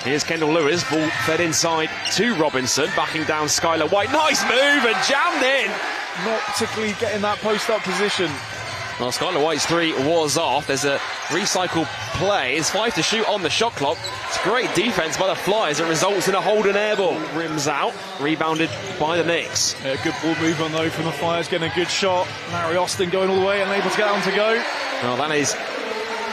Here's Kendall Lewis, ball fed inside to Robinson, backing down Skylar White. Nice move and jammed in. Not particularly getting that post-up position. Well, Skylar White's three was off. There's a recycle play. It's 5 to shoot on the shot clock. It's great defense by the Flyers. It results in a Holden airball. Rims out, rebounded by the Knicks. Yeah, good ball movement though from the Flyers, getting a good shot. Larry Austin going all the way and able to get on to go. Well, that is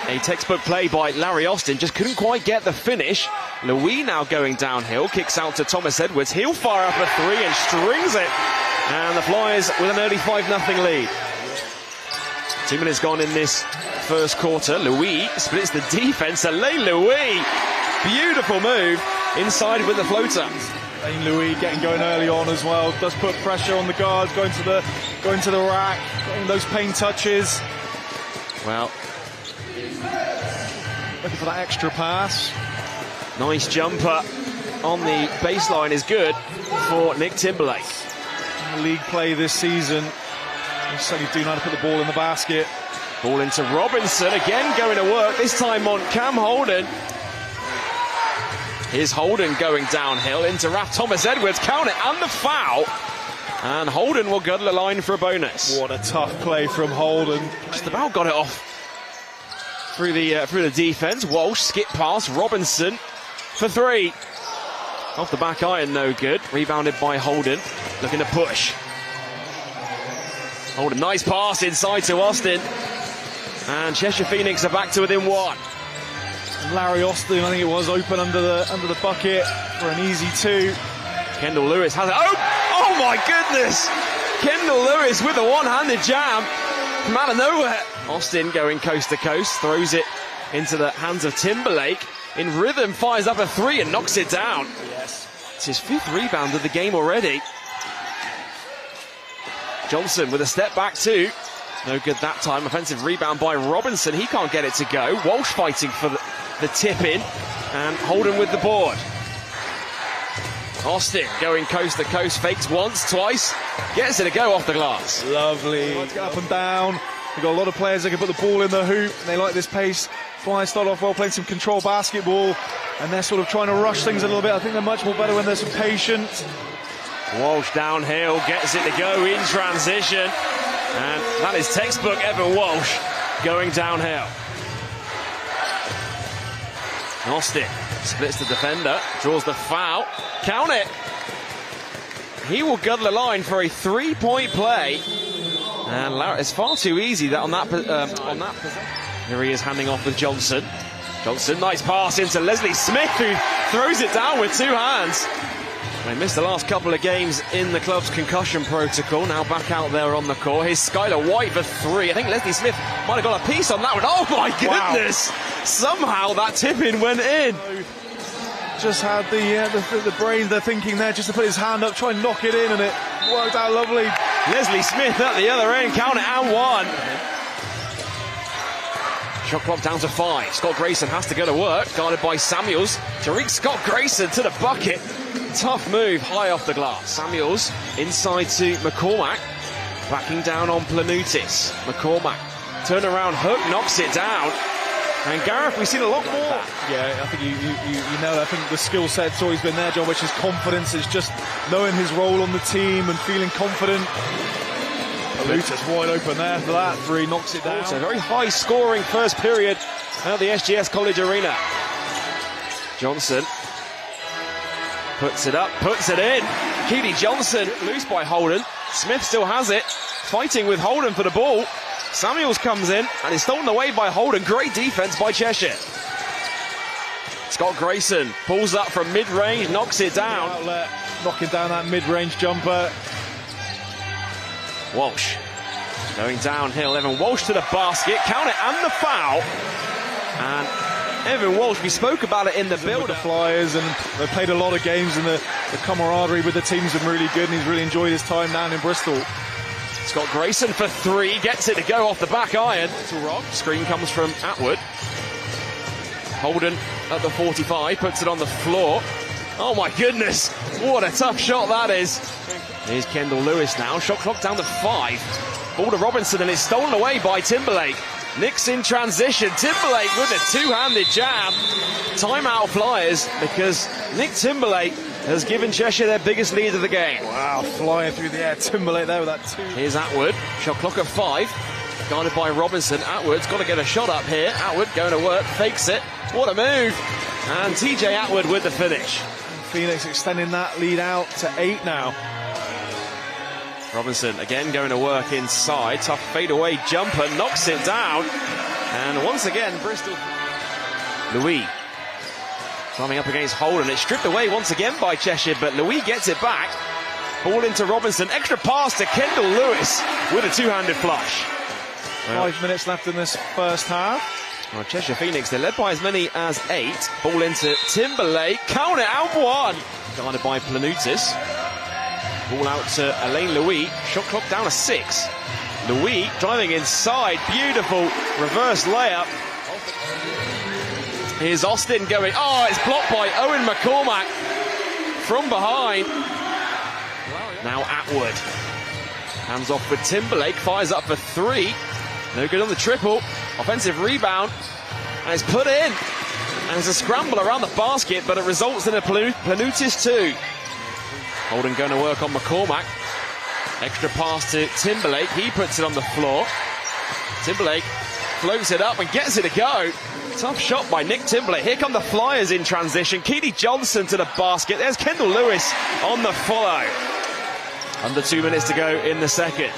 a textbook play by Larry Austin. Just couldn't quite get the finish. Louis now going downhill, kicks out to Thomas Edwards. He'll fire up a three and strings it. And the Flyers with an early 5-0 lead. 2 minutes gone in this first quarter. Louis splits the defense. Alain Louis, beautiful move inside with the floater. Alain Louis getting going early on as well. Does put pressure on the guards, going to the rack, getting those paint touches. Well, looking for that extra pass. Nice jumper on the baseline is good for Nick Timberlake. League play this season. They certainly do know how to put the ball in the basket. Ball into Robinson, again going to work, this time on Cam Holden. Here's Holden going downhill into Raf Thomas Edwards, count it, and the foul. And Holden will go to the line for a bonus. What a tough play from Holden. Just about got it off through the defense. Walsh, skip pass, Robinson for three. Off the back iron, no good. Rebounded by Holden, looking to push. Holden, nice pass inside to Austin. And Cheshire Phoenix are back to within one. Larry Austin, I think it was, open under the bucket for an easy two. Kendall Lewis has it. Oh my goodness! Kendall Lewis with a one-handed jam from out of nowhere. Austin going coast to coast, throws it into the hands of Timberlake. In rhythm, fires up a three and knocks it down. Yes. It's his 5th rebound of the game already. Johnson with a step back too. No good that time. Offensive rebound by Robinson. He can't get it to go. Walsh fighting for the tip in. And Holden with the board. Austin going coast to coast. Fakes once, twice. Gets it to go off the glass. Lovely. Let's get up and down. We've got a lot of players that can put the ball in the hoop. And they like this pace. Flyers start off well, playing some control basketball. And they're sort of trying to rush things a little bit. I think they're much more better when they're some patient. Walsh downhill, gets it to go in transition. And that is textbook Evan Walsh going downhill. Austin splits the defender, draws the foul. Count it. He will gut the line for a 3-point play. And Larry, it's far too easy that on that possession. Here he is handing off with Johnson. Johnson, nice pass into Leslie Smith, who throws it down with two hands. They missed the last couple of games in the club's concussion protocol. Now back out there on the court. Here's Skylar White for three. I think Leslie Smith might have got a piece on that one. Oh my goodness! Wow. Somehow that tip-in went in. Just had the brain, the thinking there, just to put his hand up, try and knock it in, and it worked out lovely. Leslie Smith at the other end, count it and one. Shot clock down to 5. Scott Grayson has to go to work, guarded by Samuels. Tariq Scott Grayson to the bucket. Tough move, high off the glass. Samuels inside to McCormack. Backing down on Planutis. McCormack, turnaround hook, knocks it down. And Gareth, we've seen a lot more. Yeah, I think you know, I think the skill set's always been there, John, which is confidence. It's just knowing his role on the team and feeling confident. Planutis wide open there for that three, knocks it down. It's a very high scoring first period at the SGS College Arena. Johnson puts it up, puts it in. Keely Johnson loose by Holden. Smith still has it, fighting with Holden for the ball. Samuels comes in and is stolen away by Holden. Great defense by Cheshire. Scott Grayson pulls up from mid-range, knocks it down. Outlet, knocking down that mid-range jumper. Walsh going downhill. Evan Walsh to the basket, count it and the foul. And Evan Walsh, we spoke about it in the build. The Flyers, and they've played a lot of games, and the camaraderie with the team's been really good, and he's really enjoyed his time down in Bristol. Scott Grayson for three, gets it to go off the back iron. Screen comes from Atwood. Holden at the 45, puts it on the floor. Oh my goodness, what a tough shot that is. Here's Kendall Lewis now, shot clock down to 5. Ball to Robinson, and it's stolen away by Timberlake. Nick's in transition. Timberlake with a two-handed jam. Timeout Flyers, because Nick Timberlake has given Cheshire their biggest lead of the game. Wow, flying through the air. Timberlake there with that two. Here's Atwood. Shot clock at 5. Guarded by Robinson. Atwood's got to get a shot up here. Atwood going to work. Fakes it. What a move. And TJ Atwood with the finish. Phoenix extending that lead out to 8 now. Robinson again going to work inside. Tough fadeaway jumper. Knocks it down. And once again, Bristol. Louis climbing up against Holden. It's stripped away once again by Cheshire, but Louis gets it back. Ball into Robinson. Extra pass to Kendall Lewis with a two-handed flush. 5 minutes left in this first half. Well, Cheshire Phoenix, they're led by as many as 8. Ball into Timberlake. Count it out, 1. Guarded by Planutis. Ball out to Alain Louis. Shot clock down to 6. Louis driving inside. Beautiful reverse layup. Here's Austin going. Oh, it's blocked by Owen McCormack from behind. Now Atwood. Hands off with Timberlake. Fires up for 3. No good on the triple. Offensive rebound. And it's put in. And it's a scramble around the basket, but it results in a Planutis 2. Holden going to work on McCormack. Extra pass to Timberlake. He puts it on the floor. Timberlake floats it up and gets it to go. Tough shot by Nick Timberlake. Here come the Flyers in transition. Keely Johnson to the basket. There's Kendall Lewis on the follow. Under 2 minutes to go in the second.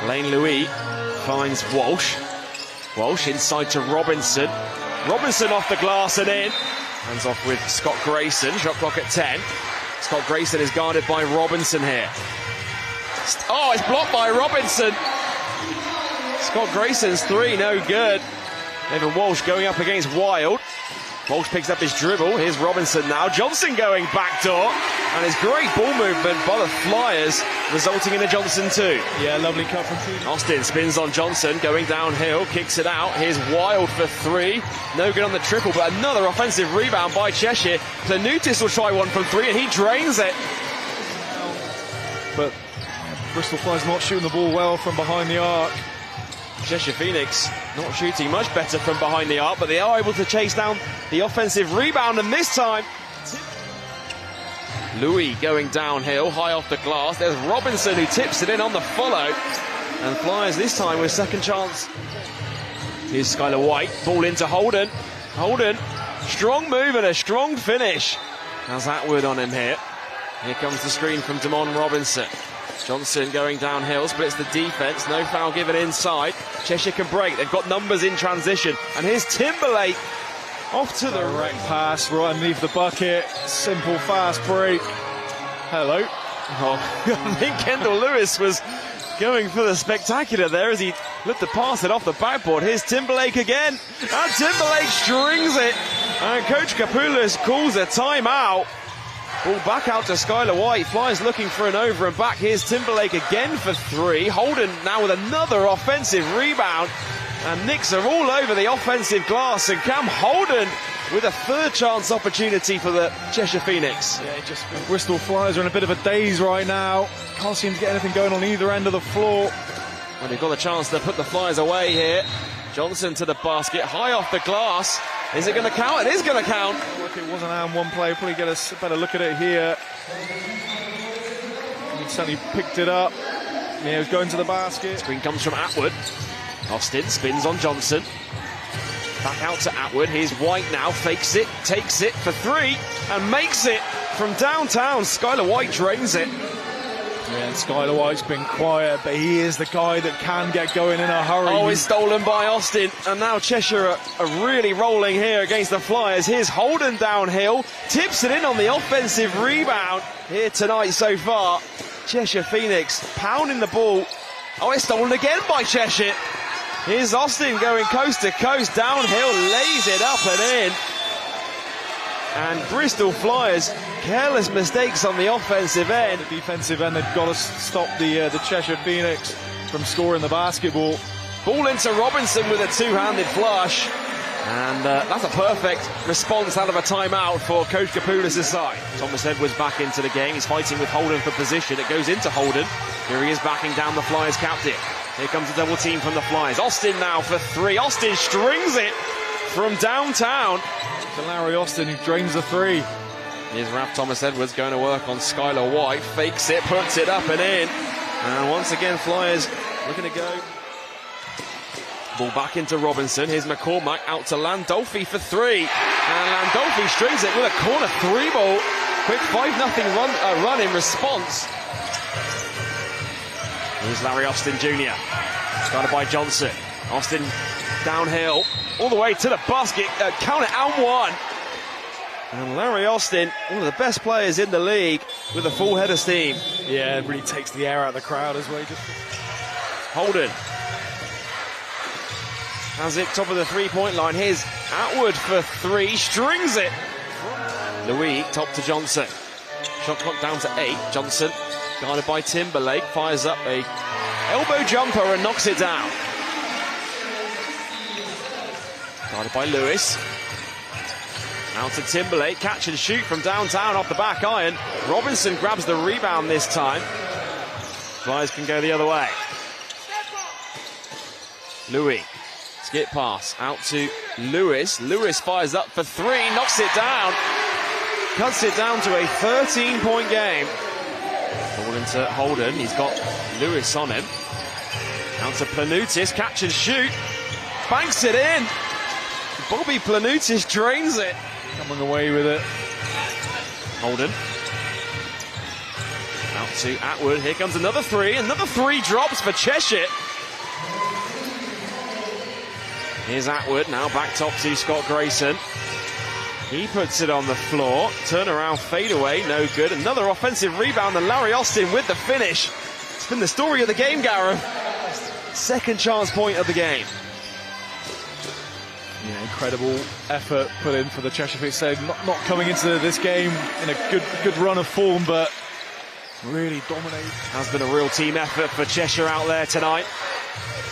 Alain Louis finds Walsh. Walsh inside to Robinson. Robinson off the glass and in. Hands off with Scott Grayson. Shot clock at 10. Scott Grayson is guarded by Robinson here. Oh, it's blocked by Robinson. Scott Grayson's 3, no good. Evan Walsh going up against Wild. Walsh picks up his dribble. Here's Robinson now. Johnson going backdoor. And it's great ball movement by the Flyers, resulting in a Johnson 2. Yeah, lovely cut from Phoenix. Austin spins on Johnson, going downhill, kicks it out. Here's Wild for 3. No good on the triple, but another offensive rebound by Cheshire. Planutis will try one from 3, and he drains it. But Bristol Flyers not shooting the ball well from behind the arc. Cheshire Phoenix not shooting much better from behind the arc, but they are able to chase down the offensive rebound, and this time Louis going downhill, high off the glass. There's Robinson who tips it in on the follow, and Flyers this time with second chance. Here's Skylar White, ball into Holden. Holden, strong move and a strong finish. Has Atwood on him here. Here comes the screen from Damon Robinson. Johnson going downhill, splits the defense, no foul given inside. Cheshire can break, they've got numbers in transition. And here's Timberlake off to the direct pass right underneath the bucket. Simple, fast break. Hello. Oh, I think Kendall Lewis was going for the spectacular there as he looked to pass it off the backboard. Here's Timberlake again. And Timberlake strings it. And Coach Kapoulis calls a timeout. Ball back out to Skylar White. Flyers looking for an over and back. Here's Timberlake again for 3. Holden now with another offensive rebound. And Knicks are all over the offensive glass. And Cam Holden with a third chance opportunity for the Cheshire Phoenix. Yeah, just Bristol Flyers are in a bit of a daze right now. Can't seem to get anything going on either end of the floor. Well, they've got a chance to put the Flyers away here. Johnson to the basket, high off the glass. Is it going to count? It is going to count. Look, it was an and one play. Probably get a better look at it here. He certainly picked it up. Yeah, he was going to the basket. Screen comes from Atwood. Austin spins on Johnson. Back out to Atwood. Here's White now. Fakes it, takes it for 3, and makes it from downtown. Skylar White drains it. Yeah, and Skylar White's been quiet, but he is the guy that can get going in a hurry. Oh, it's stolen by Austin, and now Cheshire are really rolling here against the Flyers. Here's Holden downhill, tips it in on the offensive rebound here tonight so far. Cheshire Phoenix pounding the ball. Oh, it's stolen again by Cheshire. Here's Austin going coast to coast, downhill, lays it up and in. And Bristol Flyers, careless mistakes on the offensive end. The defensive end, they've got to stop the Cheshire Phoenix from scoring the basketball. Ball into Robinson with a two-handed flush. And that's a perfect response out of a timeout for Coach Kapoulis' side. Thomas Edwards back into the game. He's fighting with Holden for position. It goes into Holden. Here he is backing down the Flyers captain. Here comes a double team from the Flyers. Austin now for three. Austin strings it from downtown. To Larry Austin, who drains the three. Here's Ralph Thomas-Edwards going to work on Skylar White. Fakes it, puts it up and in. And once again, Flyers looking to go. Ball back into Robinson. Here's McCormack out to Landolfi for three. And Landolfi strings it with a corner three ball. Quick 5-0 run in response. Here's Larry Austin Jr. Started by Johnson. Austin downhill, all the way to the basket. Count it, and one. And Larry Austin, one of the best players in the league, with a full head of steam. Yeah, it really takes the air out of the crowd as well. Holden has it top of the three-point line. Here's Atwood for three, strings it. Louis top to Johnson. Shot clock down to 8. Johnson guarded by Timberlake, fires up a elbow jumper and knocks it down. Guarded by Lewis. Out to Timberlake, catch and shoot from downtown off the back iron. Robinson grabs the rebound this time. Flyers can go the other way. Louis, skip pass out to Lewis. Lewis fires up for three, knocks it down. Cuts it down to a 13-point game. Ball into Holden, he's got Lewis on him. Out to Planutis, catch and shoot. Banks it in. Bobby Planutis drains it. Coming away with it. Holden. Out to Atwood, here comes another three. Another three drops for Cheshire. Here's Atwood, now back top to Scott Grayson. He puts it on the floor. Turnaround fadeaway, no good. Another offensive rebound, and Larry Austin with the finish. It's been the story of the game, Gareth. Second chance point of the game. Yeah, incredible effort put in for the Cheshire Phoenix. Not coming into this game in a good run of form, but really dominated. Has been a real team effort for Cheshire out there tonight.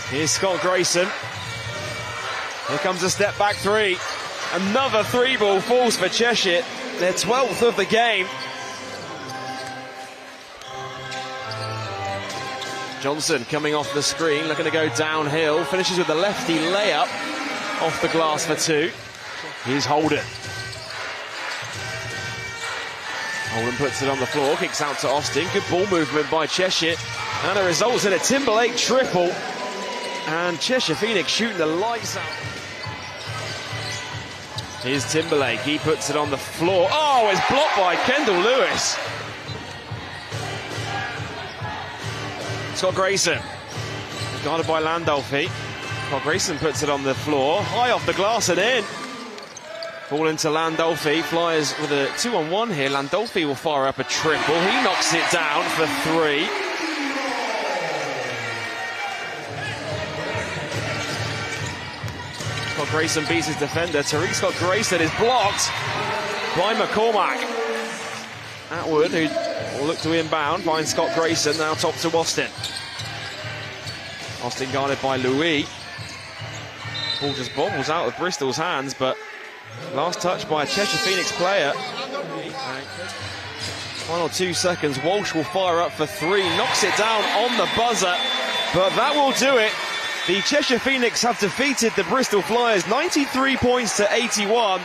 Here's Scott Grayson. Here comes a step back three. Another three ball falls for Cheshire. Their 12th of the game. Johnson coming off the screen, looking to go downhill. Finishes with the lefty layup off the glass for two. Here's Holden. Holden puts it on the floor, kicks out to Austin. Good ball movement by Cheshire. And it results in a Timberlake triple. And Cheshire Phoenix shooting the lights out. Here's Timberlake, he puts it on the floor. Oh, it's blocked by Kendall Lewis. Scott Grayson, guarded by Landolfi. Scott Grayson puts it on the floor, high off the glass and in. Ball into Landolfi, Flyers with a 2-on-1 here. Landolfi will fire up a triple, he knocks it down for three. Scott Grayson beats his defender. Tariq Scott Grayson is blocked by McCormack. Atwood, who will look to inbound, finds Scott Grayson, now top to Austin. Austin guarded by Louis. Ball just bobbles out of Bristol's hands, but last touch by a Cheshire Phoenix player. Final 2 seconds, Walsh will fire up for three, knocks it down on the buzzer, but that will do it. The Cheshire Phoenix have defeated the Bristol Flyers 93 points to 81.